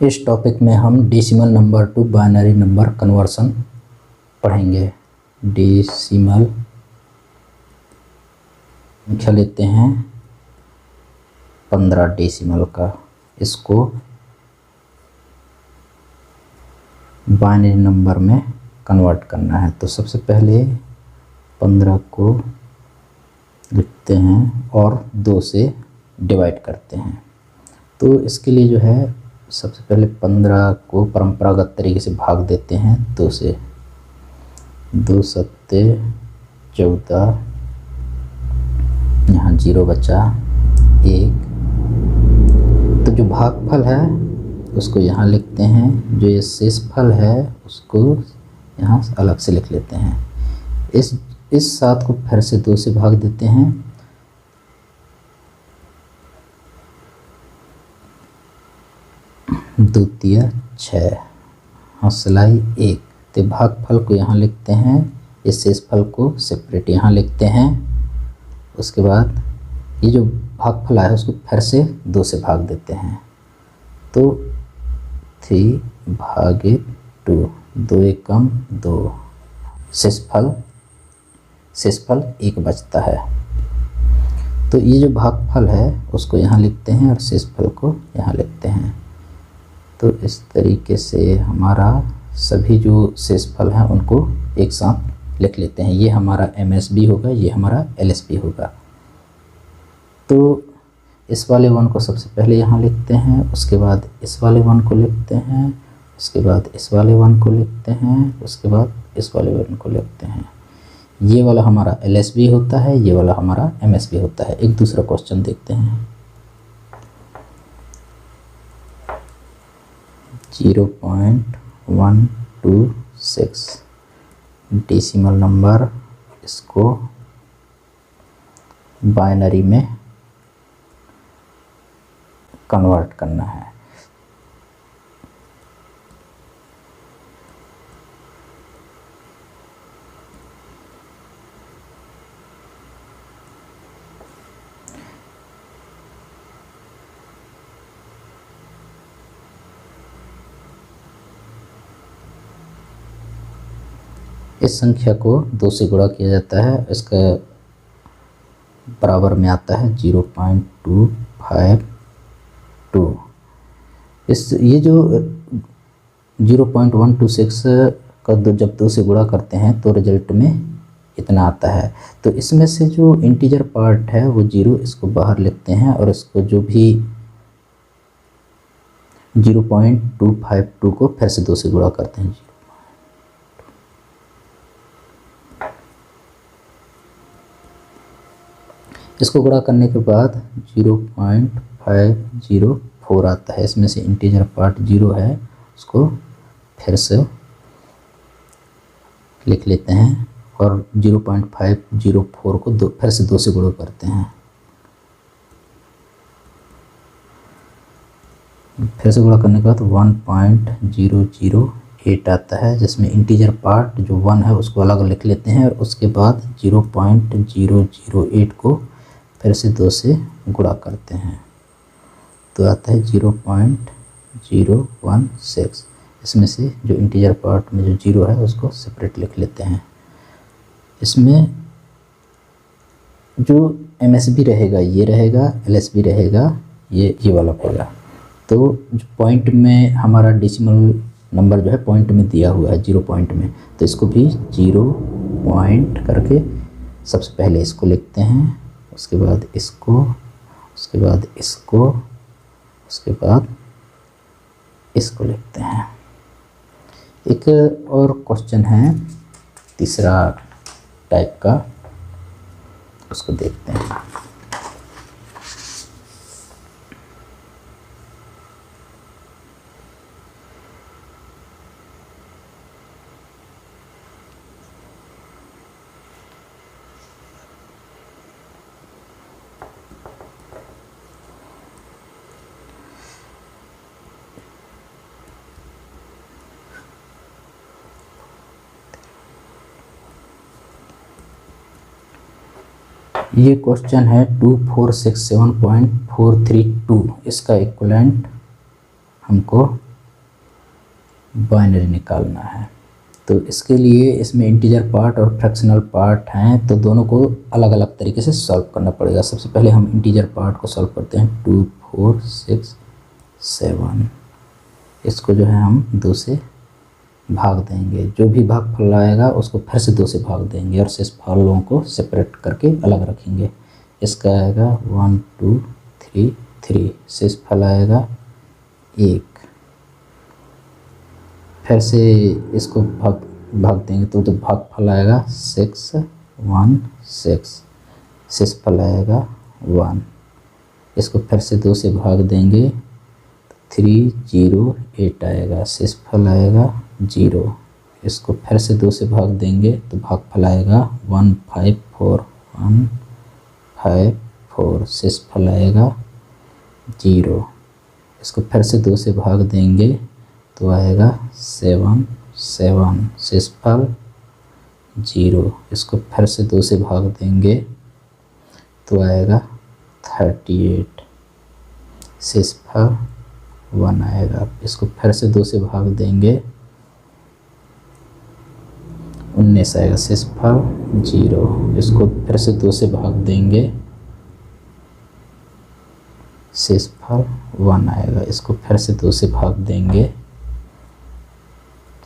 इस टॉपिक में हम decimal number two binary number conversion पढ़ेंगे। डेसिमल संख्या लेते हैं 15 डेसिमल का, इसको बाइनरी नंबर में कन्वर्ट करना है। तो सबसे पहले 15 को लिखते हैं और 2 से डिवाइड करते हैं। तो इसके लिए जो है सबसे पहले 15 को परंपरागत तरीके से भाग देते हैं 2 से। 2 सत्ते 14, यहाँ 0 बचा 1। तो जो भागफल है उसको यहाँ लिखते हैं, जो ये शेषफल है उसको यहाँ अलग से लिख लेते हैं। इस 7 को फिर से 2 से भाग देते हैं। द्वितीय 6, हौसलाई 1। तो भागफल को यहाँ लिखते हैं, इस शेषफल को सेपरेट यहाँ लिखते हैं। उसके बाद ये जो भागफल आया है उसको फिर से 2 से भाग देते हैं। तो 3 भागे 2, 2 एकम 2, शेषफल 1 बचता है। तो ये जो भागफल है उसको यहाँ लिखते हैं और शेषफल को यहाँ लिखते हैं। तो इस तरीके से हमारा सभी जो शेषफल हैं उनको एक साथ लिख लेते हैं। ये हमारा MSB होगा, ये हमारा LSB होगा। तो इस वाले 1 को सबसे पहले यहाँ लिखते हैं, उसके बाद इस वाले 1 को लिखते हैं, उसके बाद इस वाले 1 को लिखते हैं, उसके बाद इस वाले 1 को लिखते हैं। ये वाला हमारा LSB होता है, ये वाला हमारा MSB होता है। एक दूसरा क्वेश्चन देखते हैं। 0.126 डेसिमल नंबर, इसको बाइनरी में कन्वर्ट करना है। इस संख्या को 2 से गुणा किया जाता है, इसका बराबर में आता है 0.252। ये जो 0.126 का जब 2 से गुणा करते हैं तो रिजल्ट में इतना आता है। तो इसमें से जो इंटीजर पार्ट है वो 0, इसको बाहर लिखते हैं और इसको जो भी 0.252 को फिर से 2 से गुणा करते हैं। इसको गुणा करने के बाद 0.504 आता है। इसमें से इंटीजर पार्ट 0 है, उसको फिर से लिख लेते हैं और 0.504 को फिर से 2 से गुणा करते हैं। फिर से गुणा करने के बाद 1.008 आता है, जिसमें इंटीजर पार्ट जो 1 है उसको अलग लिख लेते हैं और उसके बाद 0.008 को फिर से 2 से गुणा करते हैं तो आता है 0.016। इसमें से जो इंटीजर पार्ट में जो 0 है उसको सेपरेट लिख लेते हैं। इसमें जो MSB रहेगा ये रहेगा, LSB रहेगा ये वाला रहेगा। तो जो पॉइंट में हमारा डेसिमल नंबर जो है पॉइंट में दिया हुआ है 0 पॉइंट में, तो इसको भी 0 पॉइंट करके सबसे पहले इसको लिखते हैं, उसके बाद इसको, उसके बाद इसको, उसके बाद इसको लिखते हैं। एक और क्वेश्चन है तीसरा टाइप का, उसको देखते हैं। ये क्वेश्चन है 2467.432। इसका इक्विवेलेंट हमको बाइनरी निकालना है। तो इसके लिए इसमें इंटीजर पार्ट और फ्रैक्शनल पार्ट हैं, तो दोनों को अलग अलग तरीके से सॉल्व करना पड़ेगा। सबसे पहले हम इंटीजर पार्ट को सॉल्व करते हैं। 2 4 6 7, इसको जो है हम 2 से भाग देंगे। जो भी भागफल आएगा उसको फिर से 2 से भाग देंगे और शेष फलों को सेपरेट करके अलग रखेंगे। इसका आएगा 1 2 3 3, शेष फल आएगा 1। फिर से इसको भाग देंगे तो भागफल आएगा 6 1 6, शेष फल आएगा 1। इसको फिर से 2 से भाग देंगे 3 0 8 आएगा, शेष फल आएगा 0। इसको फिर से 2 से भाग देंगे तो भागफल आएगा 1 5 4 1 5 4, शेष फल आएगा 0। इसको फिर से 2 से भाग देंगे तो आएगा 7 7, शेष फल 0। इसको फिर से 2 से भाग देंगे तो आएगा 38, शेष फल 1 आएगा। इसको फिर से 2 से भाग देंगे 19 आएगा, शेष फल 0। इसको फिर से 2 से भाग देंगे, शेष फल 1 आएगा। इसको फिर से 2 से भाग देंगे,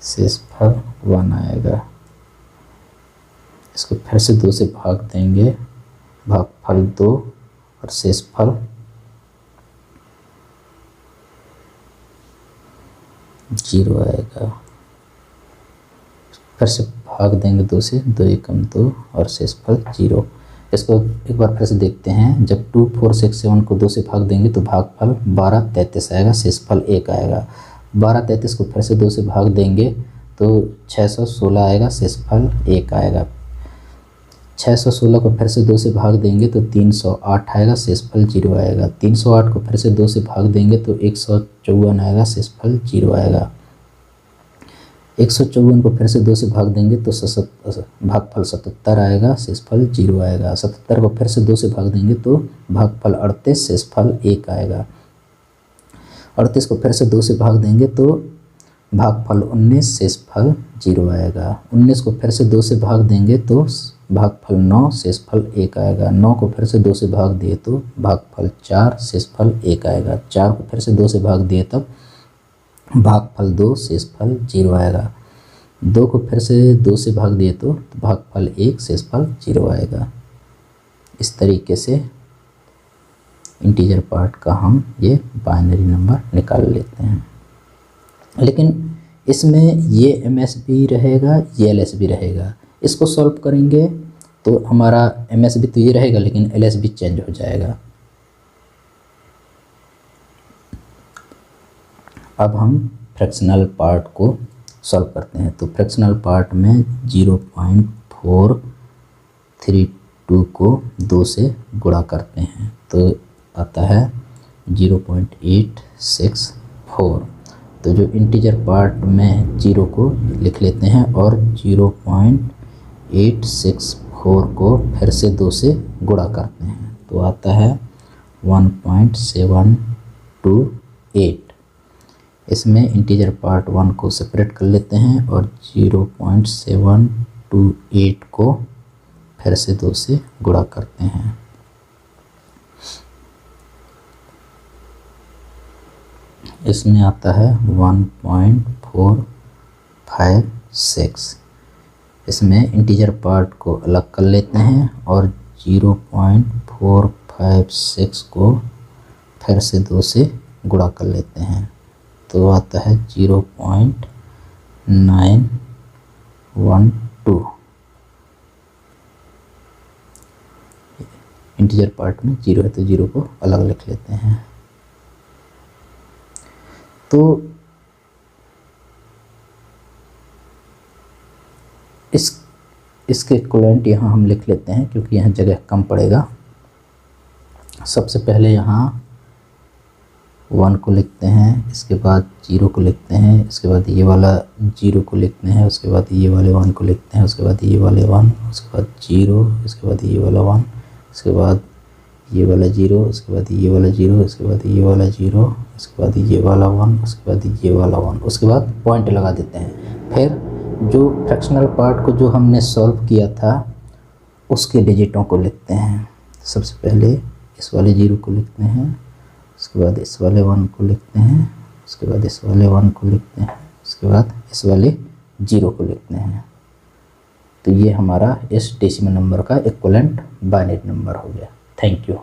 शेष फल 1 आएगा। इसको फिर से 2 से भाग देंगे, भागफल 2 और शेष फल 0 आएगा। फिर से भाग देंगे 2 से, 2 एकम 2 और शेष फल 0। इसको एक बार फिर से देखते हैं। जब 2 4 6 7 को 2 से भाग देंगे तो भागफल 12 33 आएगा, शेष फल 1 आएगा। 12 33 को फिर से 2 से भाग देंगे तो 616 आएगा, शेष फल 1 आएगा। 616 को फिर से 2 से भाग देंगे तो 308 आएगा, शेष फल 0 आएगा। 308 को फिर से 2 से भाग देंगे तो 154 आएगा, शेष फल 0 आएगा। 154 को फिर से 2 से भाग देंगे तो भागफल 77 आएगा, शेष फल 0 आएगा। 77 को फिर से 2 से भाग देंगे तो भागफल 38, शेष फल 1 आएगा। 38 को फिर से 2 से भाग देंगे तो भागफल 19, शेष फल 0 आएगा। 19 को फिर से 2 से भाग देंगे तो भागफल 9, शेष फल 1 आएगा। 9 को फिर से 2 से भाग दिए तो भागफल 4, शेष फल 1 आएगा। 4 को फिर से 2 से भाग दिए तब भागफल 2, शेष फल 0 आएगा। 2 को फिर से 2 से भाग दिए तो भागफल 1, शेष फल 0 आएगा। इस तरीके से इंटीजर पार्ट का हम ये बाइनरी नंबर निकाल लेते हैं। लेकिन इसमें ये एमएस भी रहेगा, ये एलएस भी रहेगा। इसको सॉल्व करेंगे तो हमारा एमएस भी तो ये रहेगा लेकिन एलएस भी चेंज हो जाएगा। अब हम फ्रैक्शनल पार्ट को सॉल्व करते हैं। तो फ्रैक्शनल पार्ट में 0.432 को 2 से गुणा करते हैं तो आता है 0.864। तो जो इंटीजर पार्ट में 0 को लिख लेते हैं और 0.864 को फिर से 2 से गुणा करते हैं तो आता है 1.728। इसमें इंटीजर पार्ट 1 को सेपरेट कर लेते हैं और 0.728 को फिर से 2 से गुणा करते हैं। इसमें आता है 1.456। इसमें इंटीजर पार्ट को अलग कर लेते हैं और 0.456 को फिर से 2 से गुणा कर लेते हैं तो आता है 0.912। इंटीजर पार्ट में 0 है तो 0 को अलग लिख लेते हैं। तो इसके इक्विवेलेंट यहाँ हम लिख लेते हैं क्योंकि यहाँ जगह कम पड़ेगा। सबसे पहले यहाँ 1 को लिखते हैं, इसके बाद 0 को लिखते हैं, इसके बाद ये वाला 0 को लिखते हैं, उसके बाद ये वाले 1 को लिखते हैं, उसके बाद ये वाले 1, उसके बाद 0, इसके बाद ये वाला 1, इसके बाद ये वाला 0, उसके बाद ये वाला 0, उसके बाद ये वाला 0, उसके बाद ये वाला 1, उसके बाद ये वाला 1, उसके बाद पॉइंट लगा देते हैं। फिर जो फ्रैक्शनल पार्ट को जो हमने सॉल्व किया था उसके डिजिटों को लिखते हैं। सबसे पहले इस वाले 0 को लिखते हैं, उसके बाद इस वाले 1 को लिखते हैं, उसके बाद इस वाले 1 को लिखते हैं, उसके बाद इस वाले 0 को लिखते हैं। तो ये हमारा इस डेसिमल नंबर का इक्विवेलेंट बाइनरी नंबर हो गया। Thank you.